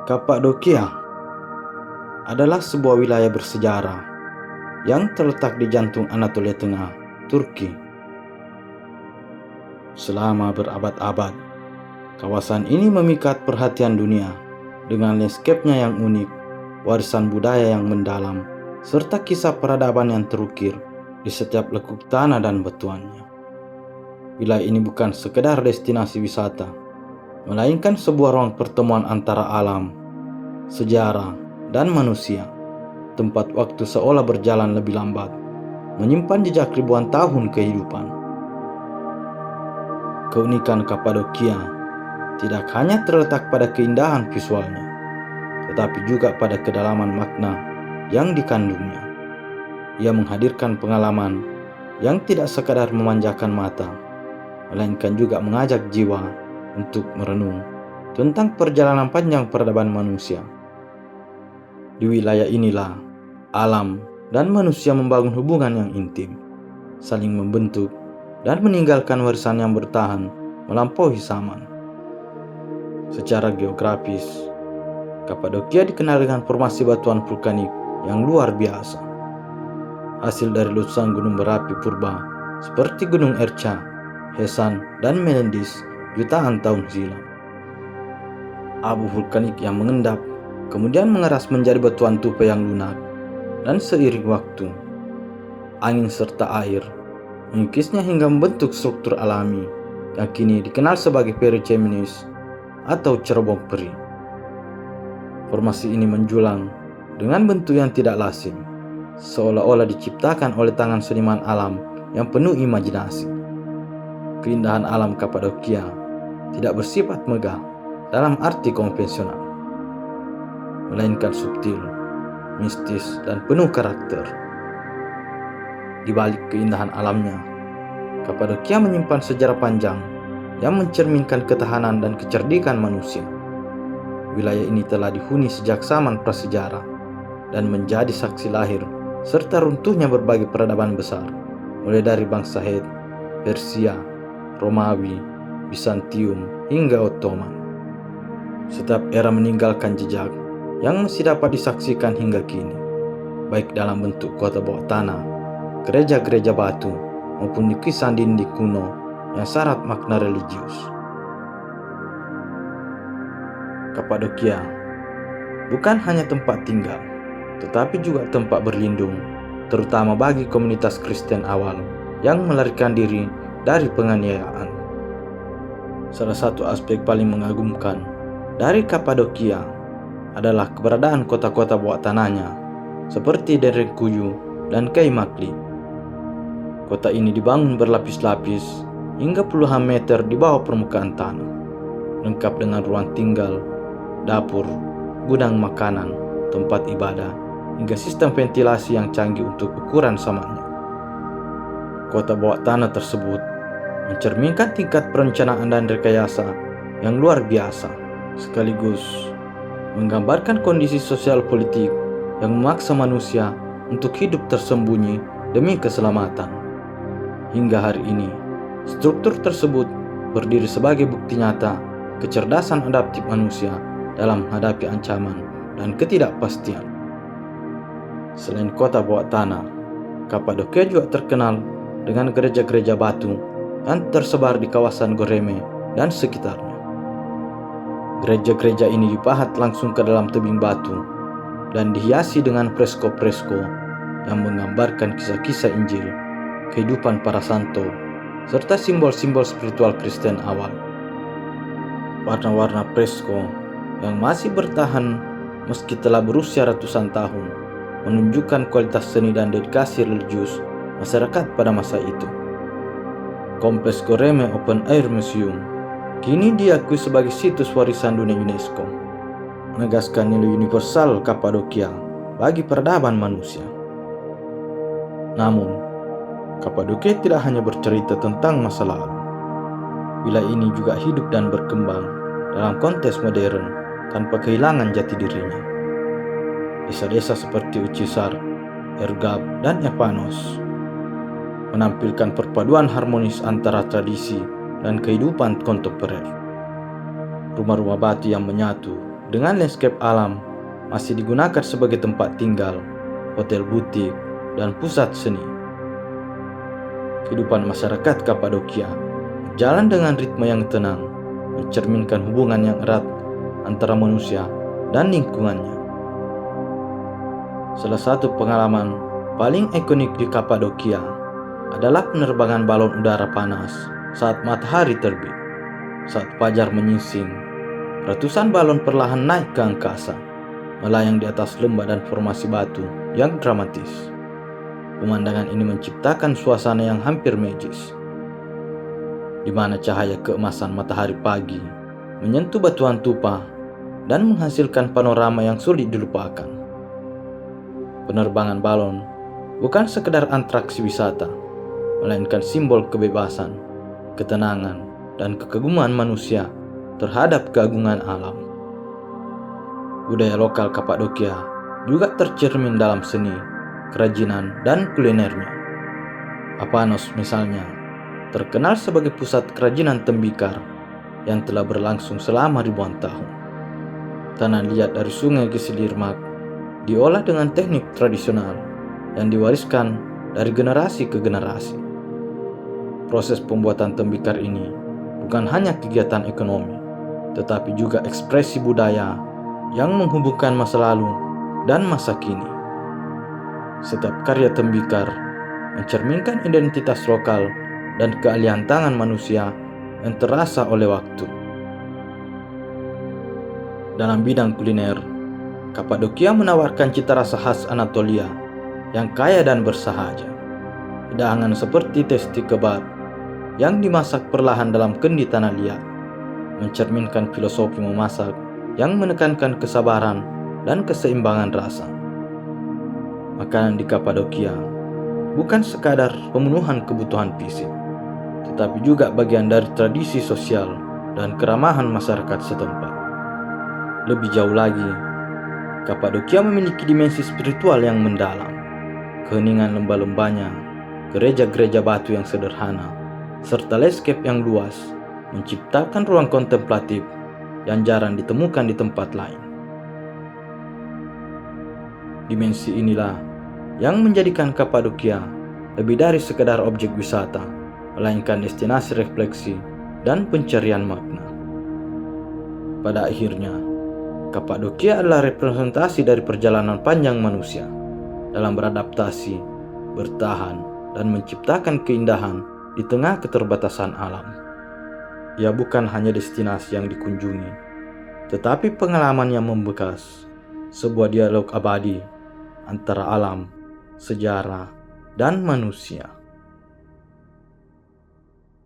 Kapadokia adalah sebuah wilayah bersejarah yang terletak di jantung Anatolia Tengah, Turki. Selama berabad-abad, kawasan ini memikat perhatian dunia dengan landscape-nya yang unik, warisan budaya yang mendalam, serta kisah peradaban yang terukir di setiap lekuk tanah dan batuannya. Wilayah ini bukan sekedar destinasi wisata, melainkan sebuah ruang pertemuan antara alam, sejarah, dan manusia. Tempat waktu seolah berjalan lebih lambat, menyimpan jejak ribuan tahun kehidupan. Keunikan Kapadokia tidak hanya terletak pada keindahan visualnya, tetapi juga pada kedalaman makna yang dikandungnya. Ia menghadirkan pengalaman yang tidak sekadar memanjakan mata, melainkan juga mengajak jiwa untuk merenung tentang perjalanan panjang peradaban manusia. Di wilayah inilah alam dan manusia membangun hubungan yang intim, saling membentuk dan meninggalkan warisan yang bertahan melampaui zaman. Secara geografis, Kapadokia dikenal dengan formasi batuan vulkanik yang luar biasa, hasil dari letusan gunung berapi purba seperti Gunung Erca, Hesan, dan Menendis jutaan tahun silam. Abu vulkanik yang mengendap kemudian mengeras menjadi batuan tufa yang lunak, dan seiring waktu, angin serta air mengikisnya hingga membentuk struktur alami yang kini dikenal sebagai Pericemines atau cerobong peri. Formasi ini menjulang dengan bentuk yang tidak lazim, seolah-olah diciptakan oleh tangan seniman alam yang penuh imajinasi. Keindahan alam Kapadokia tidak bersifat megah dalam arti konvensional, melainkan subtil, mistis, dan penuh karakter. Di balik keindahan alamnya, Kapadokia menyimpan sejarah panjang yang mencerminkan ketahanan dan kecerdikan manusia. Wilayah ini telah dihuni sejak zaman prasejarah dan menjadi saksi lahir serta runtuhnya berbagai peradaban besar, mulai dari bangsa Het, Persia, Romawi, Bizantium, hingga Ottoman. Setiap era meninggalkan jejak yang masih dapat disaksikan hingga kini, baik dalam bentuk kota bawah tanah, gereja-gereja batu, maupun lukisan dinding kuno yang syarat makna religius. Kapadokia bukan hanya tempat tinggal, tetapi juga tempat berlindung, terutama bagi komunitas Kristen awal yang melarikan diri dari penganiayaan. Salah satu aspek paling mengagumkan dari Kapadokia adalah keberadaan kota-kota bawah tanahnya, seperti Derinkuyu dan Kaymakli. Kota ini dibangun berlapis-lapis hingga puluhan meter di bawah permukaan tanah, lengkap dengan ruang tinggal, dapur, gudang makanan, tempat ibadah, hingga sistem ventilasi yang canggih untuk ukuran samanya. Kota bawah tanah tersebut mencerminkan tingkat perencanaan dan rekayasa yang luar biasa, sekaligus menggambarkan kondisi sosial politik yang memaksa manusia untuk hidup tersembunyi demi keselamatan. Hingga hari ini, struktur tersebut berdiri sebagai bukti nyata kecerdasan adaptif manusia dalam menghadapi ancaman dan ketidakpastian. Selain kota bawah tanah, Kapadokia juga terkenal dengan gereja-gereja batu yang tersebar di kawasan Goreme dan sekitarnya. Gereja-gereja ini dipahat langsung ke dalam tebing batu dan dihiasi dengan fresko-fresko yang menggambarkan kisah-kisah Injil, kehidupan para santo, serta simbol-simbol spiritual Kristen awal. Warna-warna fresko yang masih bertahan meski telah berusia ratusan tahun menunjukkan kualitas seni dan dedikasi religius masyarakat pada masa itu. Kompleks Goreme Open Air Museum kini diakui sebagai situs warisan dunia UNESCO, menegaskan nilai universal Kapadokia bagi peradaban manusia. Namun, Kapadokia tidak hanya bercerita tentang masa lalu. Wilayah ini juga hidup dan berkembang dalam konteks modern tanpa kehilangan jati dirinya. Desa-desa seperti Ucisar, Ergab, dan Epanos menampilkan perpaduan harmonis antara tradisi dan kehidupan kontemporer. Rumah-rumah batu yang menyatu dengan landscape alam masih digunakan sebagai tempat tinggal, hotel butik, dan pusat seni. Kehidupan masyarakat Kapadokia berjalan dengan ritme yang tenang, mencerminkan hubungan yang erat antara manusia dan lingkungannya. Salah satu pengalaman paling ikonik di Kapadokia adalah penerbangan balon udara panas saat matahari terbit. Saat fajar menyingsing, ratusan balon perlahan naik ke angkasa, melayang di atas lembah dan formasi batu yang dramatis. Pemandangan ini menciptakan suasana yang hampir magis, di mana cahaya keemasan matahari pagi menyentuh batuan tumpah dan menghasilkan panorama yang sulit dilupakan. Penerbangan balon bukan sekedar atraksi wisata, melainkan simbol kebebasan, ketenangan, dan kekaguman manusia terhadap keagungan alam. Budaya lokal Kapadokia juga tercermin dalam seni, kerajinan, dan kulinernya. Apanos misalnya, terkenal sebagai pusat kerajinan tembikar yang telah berlangsung selama ribuan tahun. Tanah liat dari sungai Gesilirmak diolah dengan teknik tradisional yang diwariskan dari generasi ke generasi. Proses pembuatan tembikar ini bukan hanya kegiatan ekonomi, tetapi juga ekspresi budaya yang menghubungkan masa lalu dan masa kini. Setiap karya tembikar mencerminkan identitas lokal dan keahlian tangan manusia yang terasa oleh waktu. Dalam bidang kuliner, Kapadokia menawarkan cita rasa khas Anatolia yang kaya dan bersahaja. Hidangan seperti testi kebab yang dimasak perlahan dalam kendi tanah liat mencerminkan filosofi memasak yang menekankan kesabaran dan keseimbangan rasa. Makanan di Kapadokia bukan sekadar pemenuhan kebutuhan fisik, tetapi juga bagian dari tradisi sosial dan keramahan masyarakat setempat. Lebih jauh lagi, Kapadokia memiliki dimensi spiritual yang mendalam. Keheningan lembah-lembahnya, gereja-gereja batu yang sederhana, serta landscape yang luas menciptakan ruang kontemplatif yang jarang ditemukan di tempat lain. Dimensi inilah yang menjadikan Kapadokia lebih dari sekedar objek wisata, melainkan destinasi refleksi dan pencarian makna. Pada akhirnya, Kapadokia adalah representasi dari perjalanan panjang manusia dalam beradaptasi, bertahan, dan menciptakan keindahan di tengah keterbatasan alam. Ia bukan hanya destinasi yang dikunjungi, tetapi pengalaman yang membekas, sebuah dialog abadi antara alam, sejarah, dan manusia.